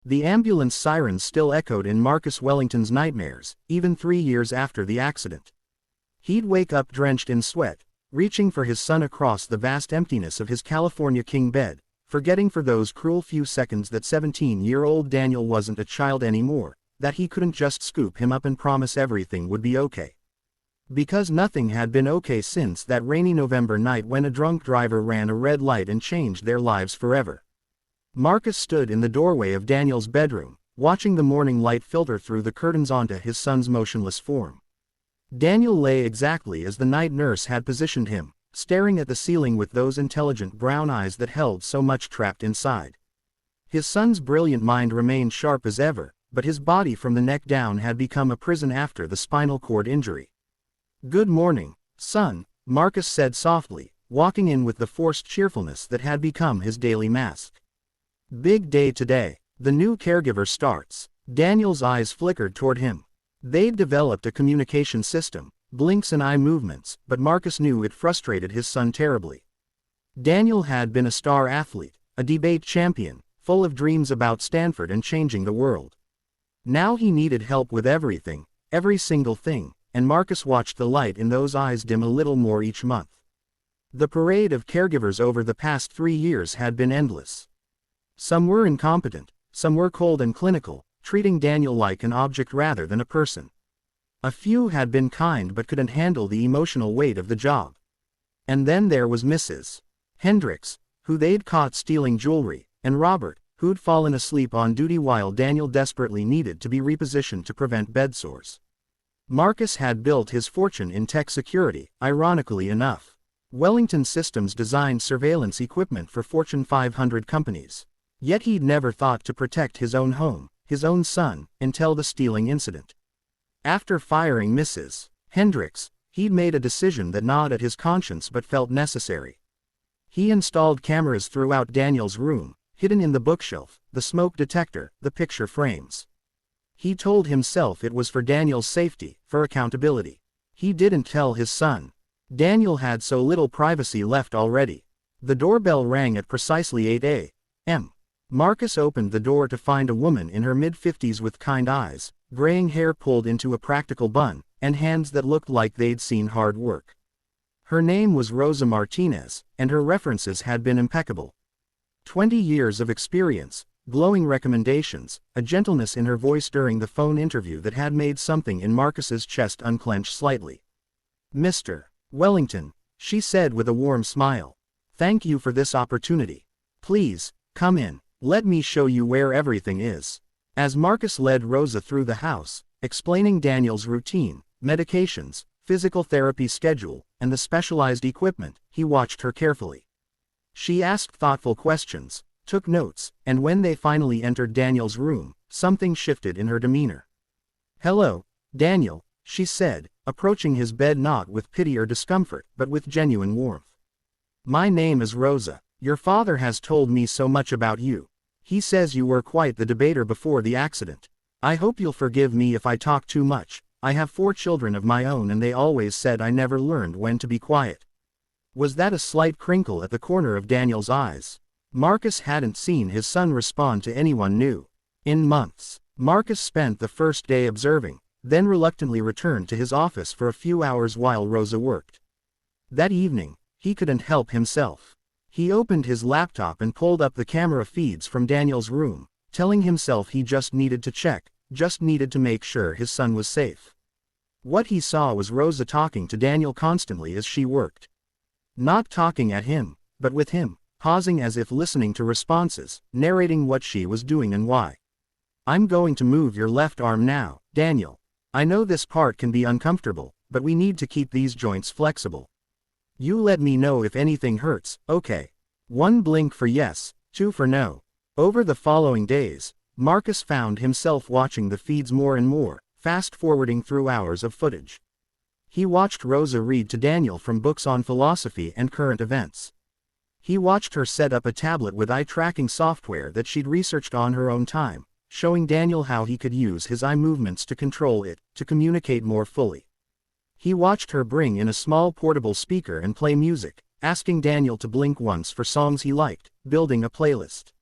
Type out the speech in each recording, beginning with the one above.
The ambulance sirens still echoed in Marcus Wellington's nightmares, even 3 years after the accident. He'd wake up drenched in sweat, reaching for his son across the vast emptiness of his California king bed, forgetting for those cruel few seconds that 17-year-old Daniel wasn't a child anymore, that he couldn't just scoop him up and promise everything would be okay. Because nothing had been okay since that rainy November night when a drunk driver ran a red light and changed their lives forever. Marcus stood in the doorway of Daniel's bedroom, watching the morning light filter through the curtains onto his son's motionless form. Daniel lay exactly as the night nurse had positioned him, staring at the ceiling with those intelligent brown eyes that held so much trapped inside. His son's brilliant mind remained sharp as ever, but his body from the neck down had become a prison after the spinal cord injury. "Good morning, son," Marcus said softly, walking in with the forced cheerfulness that had become his daily mask. "Big day today. The new caregiver starts." Daniel's eyes flickered toward him. They'd developed a communication system, blinks and eye movements, but Marcus knew it frustrated his son terribly. Daniel had been a star athlete, a debate champion, full of dreams about Stanford and changing the world. Now he needed help with everything, every single thing, and Marcus watched the light in those eyes dim a little more each month. The parade of caregivers over the past 3 years had been endless. Some were incompetent, some were cold and clinical, treating Daniel like an object rather than a person. A few had been kind but couldn't handle the emotional weight of the job. And then there was Mrs. Hendricks, who they'd caught stealing jewelry, and Robert, who'd fallen asleep on duty while Daniel desperately needed to be repositioned to prevent bed sores. Marcus had built his fortune in tech security, ironically enough. Wellington Systems designed surveillance equipment for Fortune 500 companies. Yet he'd never thought to protect his own home, his own son, until the stealing incident. After firing Mrs. Hendricks, he'd made a decision that gnawed at his conscience but felt necessary. He installed cameras throughout Daniel's room, hidden in the bookshelf, the smoke detector, the picture frames. He told himself it was for Daniel's safety, for accountability. He didn't tell his son. Daniel had so little privacy left already. The doorbell rang at precisely 8 a.m. Marcus opened the door to find a woman in her mid-50s with kind eyes, graying hair pulled into a practical bun, and hands that looked like they'd seen hard work. Her name was Rosa Martinez, and her references had been impeccable. 20 years of experience, glowing recommendations, a gentleness in her voice during the phone interview that had made something in Marcus's chest unclench slightly. "Mr. Wellington," she said with a warm smile. "Thank you for this opportunity. Please, come in. Let me show you where everything is." As Marcus led Rosa through the house, explaining Daniel's routine, medications, physical therapy schedule, and the specialized equipment, he watched her carefully. She asked thoughtful questions, took notes, and when they finally entered Daniel's room, something shifted in her demeanor. "Hello, Daniel," she said, approaching his bed not with pity or discomfort, but with genuine warmth. "My name is Rosa. Your father has told me so much about you. He says you were quite the debater before the accident. I hope you'll forgive me if I talk too much. I have 4 children of my own and they always said I never learned when to be quiet." Was that a slight crinkle at the corner of Daniel's eyes? Marcus hadn't seen his son respond to anyone new in months. Marcus spent the first day observing, then reluctantly returned to his office for a few hours while Rosa worked. That evening, he couldn't help himself. He opened his laptop and pulled up the camera feeds from Daniel's room, telling himself he just needed to check, just needed to make sure his son was safe. What he saw was Rosa talking to Daniel constantly as she worked. Not talking at him, but with him, pausing as if listening to responses, narrating what she was doing and why. "I'm going to move your left arm now, Daniel. I know this part can be uncomfortable, but we need to keep these joints flexible. You let me know if anything hurts, okay? 1 blink for yes, 2 for no." Over the following days, Marcus found himself watching the feeds more and more, fast-forwarding through hours of footage. He watched Rosa read to Daniel from books on philosophy and current events. He watched her set up a tablet with eye-tracking software that she'd researched on her own time, showing Daniel how he could use his eye movements to control it, to communicate more fully. He watched her bring in a small portable speaker and play music, asking Daniel to blink once for songs he liked, building a playlist.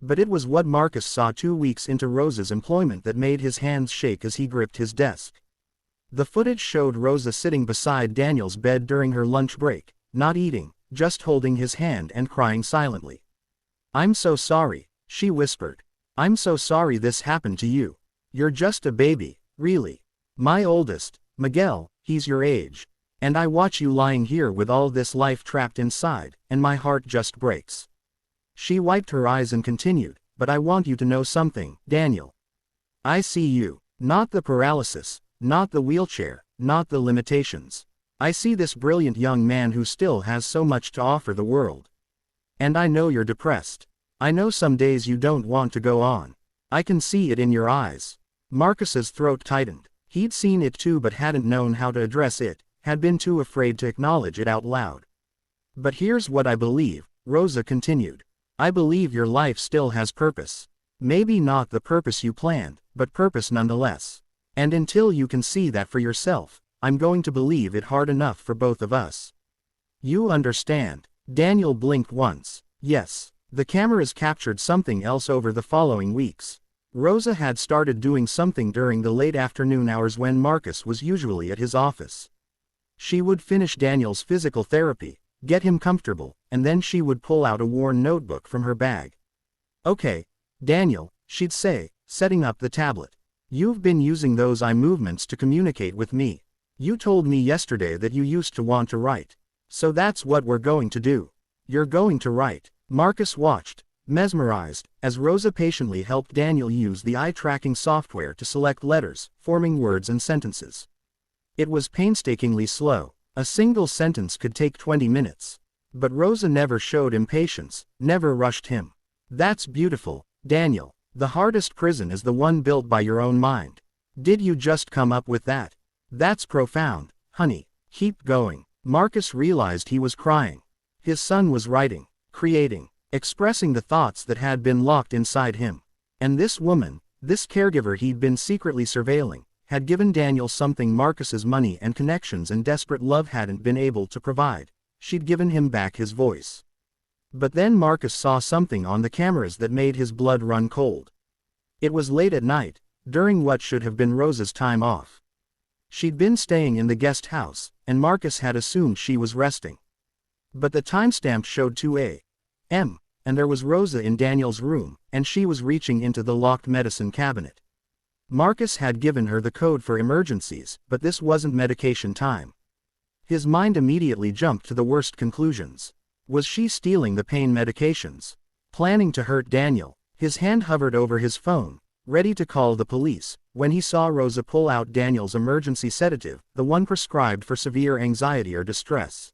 But it was what Marcus saw 2 weeks into Rosa's employment that made his hands shake as he gripped his desk. The footage showed Rosa sitting beside Daniel's bed during her lunch break, not eating, just holding his hand and crying silently. "I'm so sorry," she whispered. "I'm so sorry this happened to you. You're just a baby, really. My oldest, Miguel, he's your age. And I watch you lying here with all this life trapped inside, and my heart just breaks." She wiped her eyes and continued, "But I want you to know something, Daniel. I see you. Not the paralysis, not the wheelchair, not the limitations. I see this brilliant young man who still has so much to offer the world. And I know you're depressed. I know some days you don't want to go on. I can see it in your eyes." Marcus's throat tightened. He'd seen it too but hadn't known how to address it, had been too afraid to acknowledge it out loud. "But here's what I believe," Rosa continued. "I believe your life still has purpose. Maybe not the purpose you planned, but purpose nonetheless. And until you can see that for yourself, I'm going to believe it hard enough for both of us. You understand?" Daniel blinked once. Yes. The cameras captured something else over the following weeks. Rosa had started doing something during the late afternoon hours when Marcus was usually at his office. She would finish Daniel's physical therapy, get him comfortable, and then she would pull out a worn notebook from her bag. "Okay, Daniel," she'd say, setting up the tablet. "You've been using those eye movements to communicate with me. You told me yesterday that you used to want to write. So that's what we're going to do. You're going to write." Marcus watched, mesmerized, as Rosa patiently helped Daniel use the eye-tracking software to select letters, forming words and sentences. It was painstakingly slow. A single sentence could take 20 minutes. But Rosa never showed impatience, never rushed him. "That's beautiful, Daniel. The hardest prison is the one built by your own mind. Did you just come up with that? That's profound, honey. Keep going." Marcus realized he was crying. His son was writing, creating, expressing the thoughts that had been locked inside him. And this woman, this caregiver he'd been secretly surveilling, had given Daniel something Marcus's money and connections and desperate love hadn't been able to provide. She'd given him back his voice. But then Marcus saw something on the cameras that made his blood run cold. It was late at night, during what should have been Rosa's time off. She'd been staying in the guest house, and Marcus had assumed she was resting. But the timestamp showed 2 a.m., and there was Rosa in Daniel's room, and she was reaching into the locked medicine cabinet. Marcus had given her the code for emergencies, but this wasn't medication time. His mind immediately jumped to the worst conclusions. Was she stealing the pain medications? Planning to hurt Daniel? His hand hovered over his phone, ready to call the police, when he saw Rosa pull out Daniel's emergency sedative, the one prescribed for severe anxiety or distress.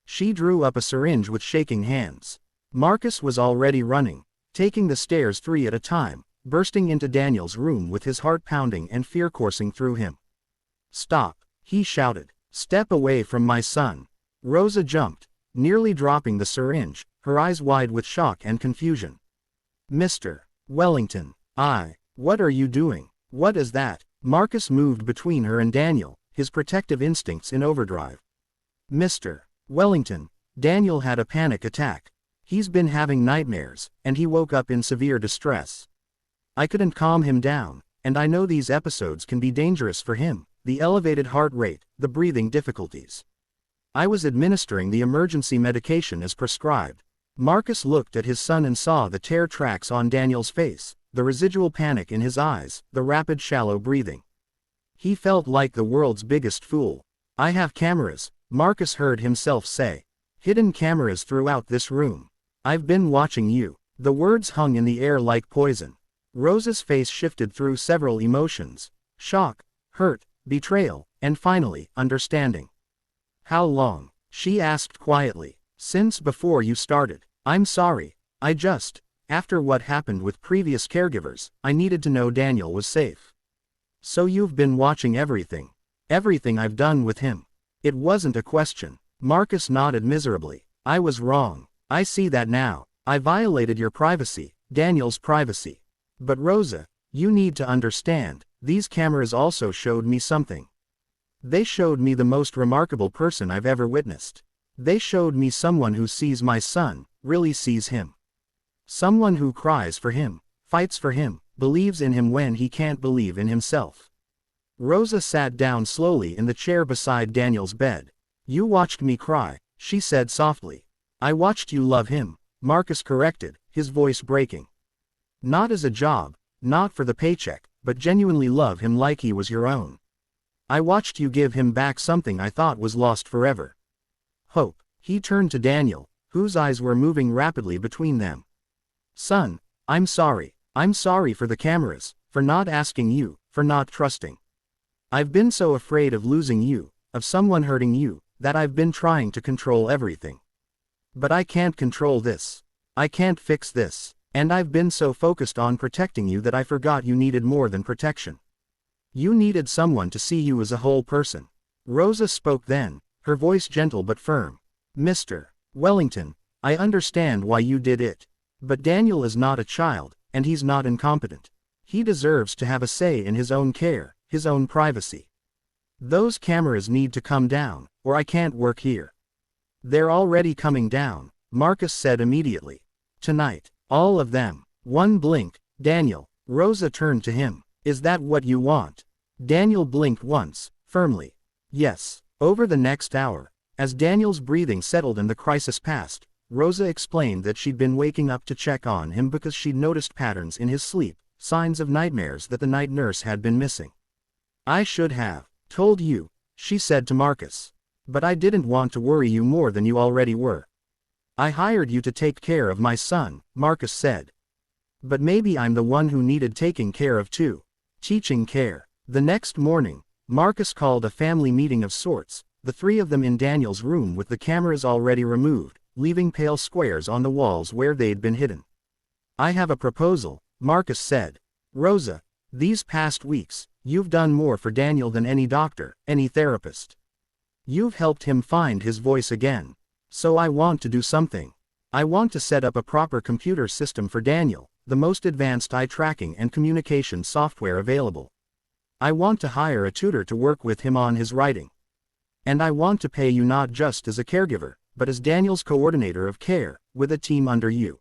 She drew up a syringe with shaking hands. Marcus was already running, taking the stairs 3 at a time, bursting into Daniel's room with his heart pounding and fear coursing through him. "Stop," he shouted. "Step away from my son." Rosa jumped, nearly dropping the syringe, her eyes wide with shock and confusion. "Mr. Wellington, what are you doing? What is that?" Marcus moved between her and Daniel, his protective instincts in overdrive. "Mr. Wellington, Daniel had a panic attack. He's been having nightmares, and he woke up in severe distress. I couldn't calm him down, and I know these episodes can be dangerous for him, the elevated heart rate, the breathing difficulties. I was administering the emergency medication as prescribed." Marcus looked at his son and saw the tear tracks on Daniel's face, the residual panic in his eyes, the rapid shallow breathing. He felt like the world's biggest fool. "I have cameras," Marcus heard himself say. "Hidden cameras throughout this room. I've been watching you." The words hung in the air like poison. Rosa's face shifted through several emotions: shock, hurt, betrayal, and finally, understanding. "How long?" she asked quietly. "Since before you started. I'm sorry. After what happened with previous caregivers, I needed to know Daniel was safe." "So you've been watching everything? Everything I've done with him?" It wasn't a question. Marcus nodded miserably. "I was wrong. I see that now. I violated your privacy, Daniel's privacy. But Rosa, you need to understand, these cameras also showed me something. They showed me the most remarkable person I've ever witnessed. They showed me someone who sees my son, really sees him." Someone who cries for him, fights for him, believes in him when he can't believe in himself. Rosa sat down slowly in the chair beside Daniel's bed. You watched me cry, she said softly. I watched you love him, Marcus corrected, his voice breaking. Not as a job, not for the paycheck, but genuinely love him like he was your own. I watched you give him back something I thought was lost forever. Hope. He turned to Daniel, whose eyes were moving rapidly between them. Son, I'm sorry. I'm sorry for the cameras, for not asking you, for not trusting. I've been so afraid of losing you, of someone hurting you, that I've been trying to control everything. But I can't control this. I can't fix this. And I've been so focused on protecting you that I forgot you needed more than protection. You needed someone to see you as a whole person. Rosa spoke then, her voice gentle but firm. Mr. Wellington, I understand why you did it. But Daniel is not a child, and he's not incompetent. He deserves to have a say in his own care, his own privacy. Those cameras need to come down, or I can't work here. They're already coming down, Marcus said immediately. Tonight. All of them. One blink. Daniel. Rosa turned to him. Is that what you want? Daniel blinked once, firmly. Yes. Over the next hour, as Daniel's breathing settled and the crisis passed, Rosa explained that she'd been waking up to check on him because she'd noticed patterns in his sleep, signs of nightmares that the night nurse had been missing. I should have told you, she said to Marcus. But I didn't want to worry you more than you already were. I hired you to take care of my son, Marcus said. But maybe I'm the one who needed taking care of too. Teaching care. The next morning, Marcus called a family meeting of sorts, the three of them in Daniel's room with the cameras already removed, leaving pale squares on the walls where they'd been hidden. I have a proposal, Marcus said. Rosa, these past weeks, you've done more for Daniel than any doctor, any therapist. You've helped him find his voice again. So I want to do something. I want to set up a proper computer system for Daniel, the most advanced eye tracking and communication software available. I want to hire a tutor to work with him on his writing. And I want to pay you not just as a caregiver, but as Daniel's coordinator of care, with a team under you.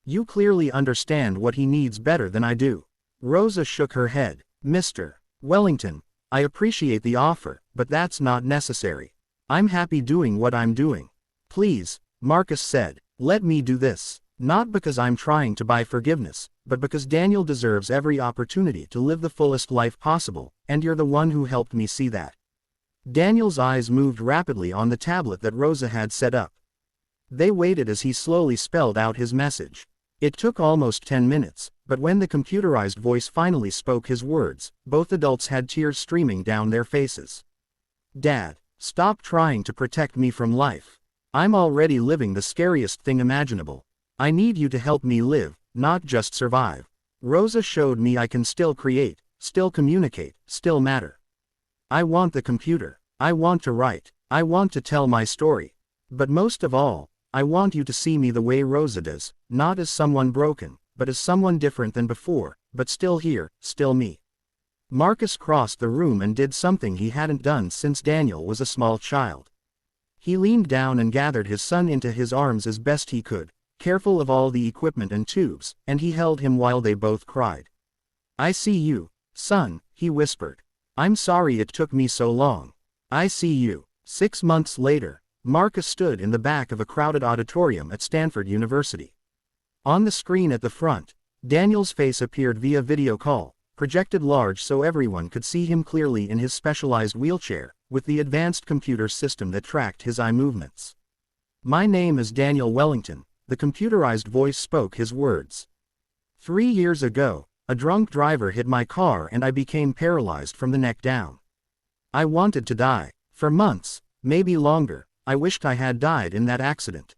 You clearly understand what he needs better than I do. Rosa shook her head. Mr. Wellington, I appreciate the offer, but that's not necessary. I'm happy doing what I'm doing. Please, Marcus said, let me do this. Not because I'm trying to buy forgiveness, but because Daniel deserves every opportunity to live the fullest life possible, and you're the one who helped me see that. Daniel's eyes moved rapidly on the tablet that Rosa had set up. They waited as he slowly spelled out his message. It took almost 10 minutes, but when the computerized voice finally spoke his words, both adults had tears streaming down their faces. Dad, stop trying to protect me from life. I'm already living the scariest thing imaginable. I need you to help me live, not just survive. Rosa showed me I can still create, still communicate, still matter. I want the computer. I want to write. I want to tell my story. But most of all, I want you to see me the way Rosa does, not as someone broken, but as someone different than before, but still here, still me. Marcus crossed the room and did something he hadn't done since Daniel was a small child. He leaned down and gathered his son into his arms as best he could, careful of all the equipment and tubes, and he held him while they both cried. I see you, son, he whispered. I'm sorry it took me so long. I see you. 6 months later, Marcus stood in the back of a crowded auditorium at Stanford University. On the screen at the front, Daniel's face appeared via video call, projected large so everyone could see him clearly in his specialized wheelchair, with the advanced computer system that tracked his eye movements. My name is Daniel Wellington, the computerized voice spoke his words. 3 years ago, a drunk driver hit my car and I became paralyzed from the neck down. I wanted to die. For months, maybe longer, I wished I had died in that accident.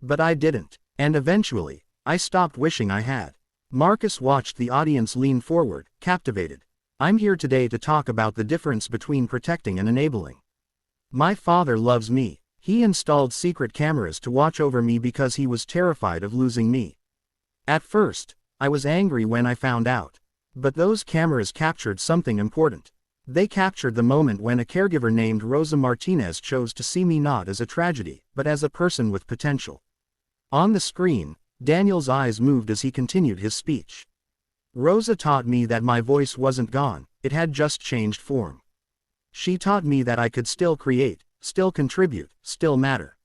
But I didn't, and eventually, I stopped wishing I had. Marcus watched the audience lean forward, captivated. I'm here today to talk about the difference between protecting and enabling. My father loves me. He installed secret cameras to watch over me because he was terrified of losing me. At first, I was angry when I found out. But those cameras captured something important. They captured the moment when a caregiver named Rosa Martinez chose to see me not as a tragedy, but as a person with potential. On the screen, Daniel's eyes moved as he continued his speech. Rosa taught me that my voice wasn't gone, it had just changed form. She taught me that I could still create, still contribute, still matter.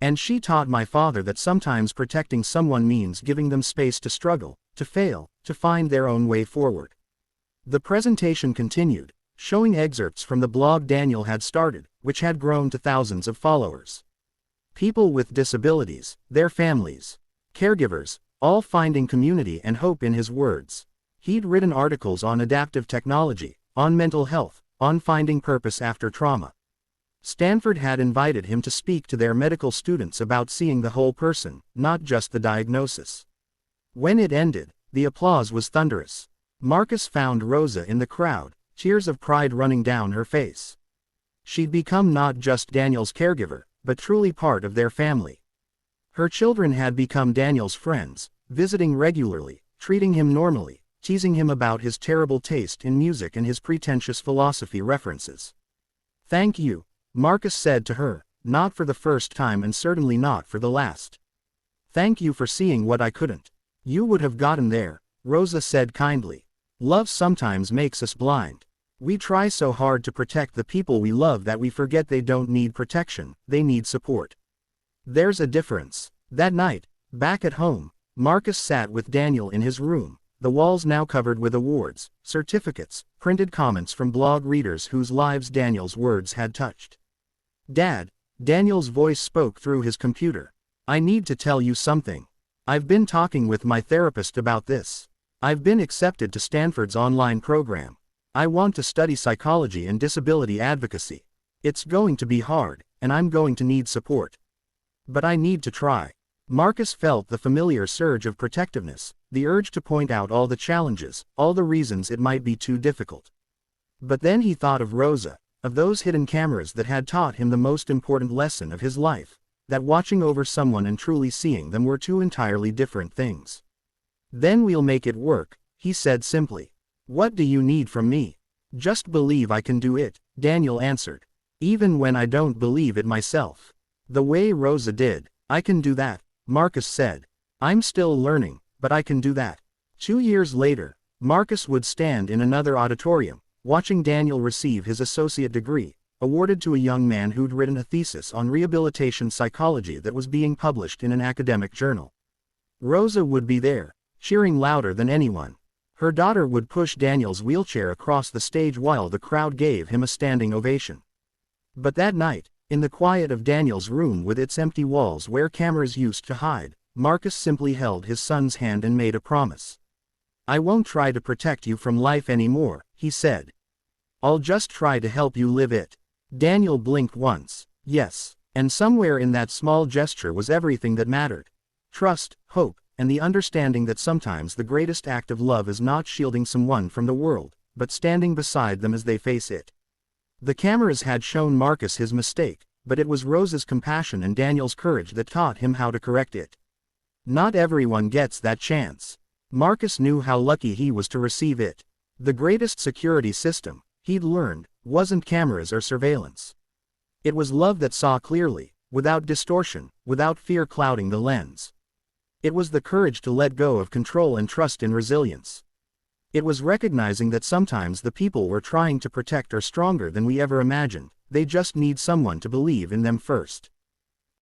And she taught my father that sometimes protecting someone means giving them space to struggle, to fail, to find their own way forward. The presentation continued, showing excerpts from the blog Daniel had started, which had grown to thousands of followers. People with disabilities, their families, caregivers, all finding community and hope in his words. He'd written articles on adaptive technology, on mental health, on finding purpose after trauma. Stanford had invited him to speak to their medical students about seeing the whole person, not just the diagnosis. When it ended, the applause was thunderous. Marcus found Rosa in the crowd, tears of pride running down her face. She'd become not just Daniel's caregiver, but truly part of their family. Her children had become Daniel's friends, visiting regularly, treating him normally, teasing him about his terrible taste in music and his pretentious philosophy references. "Thank you," Marcus said to her, "not for the first time and certainly not for the last. Thank you for seeing what I couldn't. You would have gotten there," Rosa said kindly. "Love sometimes makes us blind. We try so hard to protect the people we love that we forget they don't need protection, they need support. There's a difference." That night, back at home, Marcus sat with Daniel in his room, the walls now covered with awards, certificates, printed comments from blog readers whose lives Daniel's words had touched. "Dad," Daniel's voice spoke through his computer, "I need to tell you something. I've been talking with my therapist about this. I've been accepted to Stanford's online program. I want to study psychology and disability advocacy. It's going to be hard, and I'm going to need support. But I need to try." Marcus felt the familiar surge of protectiveness, the urge to point out all the challenges, all the reasons it might be too difficult. But then he thought of Rosa, of those hidden cameras that had taught him the most important lesson of his life, that watching over someone and truly seeing them were two entirely different things. "Then we'll make it work," he said simply. "What do you need from me?" "Just believe I can do it," Daniel answered. "Even when I don't believe it myself. The way Rosa did." "I can do that," Marcus said. "I'm still learning, but I can do that." 2 years later, Marcus would stand in another auditorium, watching Daniel receive his associate degree, awarded to a young man who'd written a thesis on rehabilitation psychology that was being published in an academic journal. Rosa would be there, cheering louder than anyone. Her daughter would push Daniel's wheelchair across the stage while the crowd gave him a standing ovation. But that night, in the quiet of Daniel's room with its empty walls where cameras used to hide, Marcus simply held his son's hand and made a promise. "I won't try to protect you from life anymore," he said. "I'll just try to help you live it." Daniel blinked once. Yes, and somewhere in that small gesture was everything that mattered. Trust, hope, and the understanding that sometimes the greatest act of love is not shielding someone from the world, but standing beside them as they face it. The cameras had shown Marcus his mistake, but it was Rosa's compassion and Daniel's courage that taught him how to correct it. Not everyone gets that chance. Marcus knew how lucky he was to receive it. The greatest security system, he'd learned, wasn't cameras or surveillance. It was love that saw clearly, without distortion, without fear clouding the lens. It was the courage to let go of control and trust in resilience. It was recognizing that sometimes the people we're trying to protect are stronger than we ever imagined, they just need someone to believe in them first.